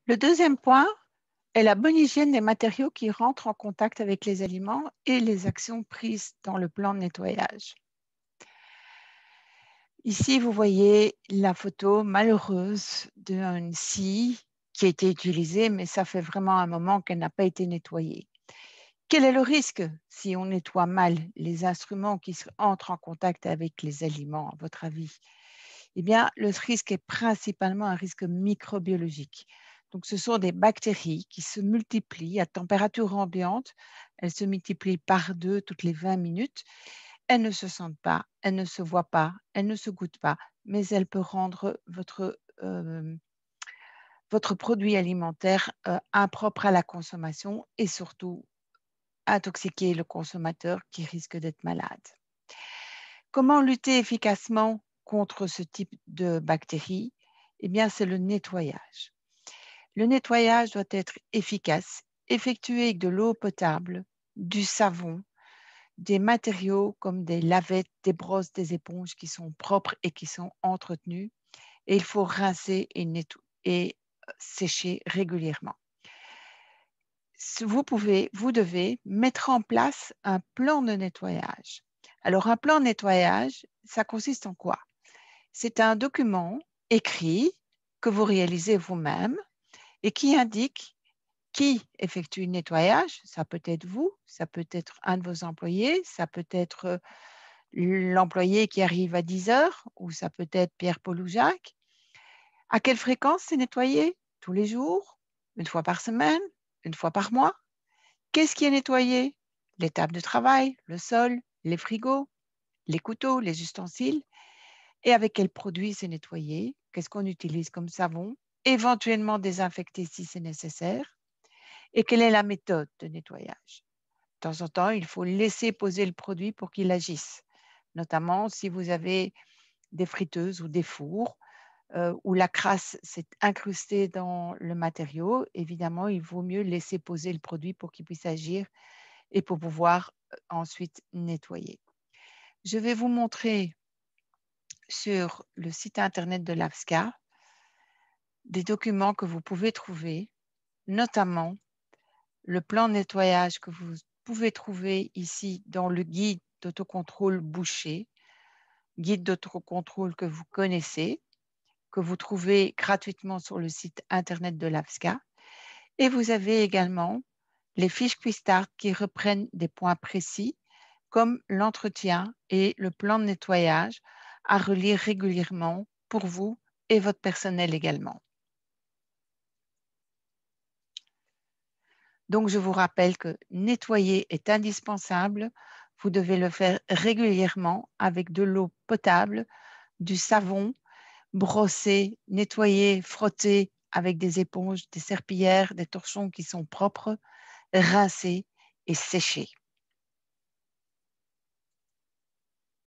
Le deuxième point est la bonne hygiène des matériaux qui rentrent en contact avec les aliments et les actions prises dans le plan de nettoyage. Ici, vous voyez la photo malheureuse d'une scie qui a été utilisée, mais ça fait vraiment un moment qu'elle n'a pas été nettoyée. Quel est le risque si on nettoie mal les instruments qui entrent en contact avec les aliments, à votre avis? Eh bien, le risque est principalement un risque microbiologique. Donc, ce sont des bactéries qui se multiplient à température ambiante. Elles se multiplient par 2 toutes les 20 minutes. Elles ne se sentent pas, elles ne se voient pas, elles ne se goûtent pas, mais elles peuvent rendre votre produit alimentaire impropre à la consommation et surtout intoxiquer le consommateur qui risque d'être malade. Comment lutter efficacement contre ce type de bactéries? Eh bien, c'est le nettoyage. Le nettoyage doit être efficace, effectué avec de l'eau potable, du savon, des matériaux comme des lavettes, des brosses, des éponges qui sont propres et qui sont entretenues. Et il faut rincer et sécher régulièrement. Vous devez mettre en place un plan de nettoyage. Alors, un plan de nettoyage, ça consiste en quoi? C'est un document écrit que vous réalisez vous-même et qui indique qui effectue le nettoyage. Ça peut être vous, ça peut être un de vos employés, ça peut être l'employé qui arrive à 10 heures ou ça peut être Pierre, Paul ou Jacques. À quelle fréquence c'est nettoyé? Tous les jours? Une fois par semaine? Une fois par mois? Qu'est-ce qui est nettoyé? Les tables de travail, le sol, les frigos, les couteaux, les ustensiles. Et avec quel produit c'est nettoyé? Qu'est-ce qu'on utilise comme savon? Éventuellement désinfecter si c'est nécessaire. Et quelle est la méthode de nettoyage? De temps en temps, il faut laisser poser le produit pour qu'il agisse, notamment si vous avez des friteuses ou des fours où la crasse s'est incrustée dans le matériau. Évidemment, il vaut mieux laisser poser le produit pour qu'il puisse agir et pour pouvoir ensuite nettoyer. Je vais vous montrer sur le site internet de l'AFSCA des documents que vous pouvez trouver, notamment le plan de nettoyage que vous pouvez trouver ici dans le guide d'autocontrôle boucher, guide d'autocontrôle que vous connaissez, que vous trouvez gratuitement sur le site internet de l'AFSCA. Et vous avez également les fiches Quistart qui reprennent des points précis comme l'entretien et le plan de nettoyage à relire régulièrement pour vous et votre personnel également. Donc, je vous rappelle que nettoyer est indispensable. Vous devez le faire régulièrement avec de l'eau potable, du savon, brosser, nettoyer, frotter avec des éponges, des serpillières, des torchons qui sont propres, rincer et sécher.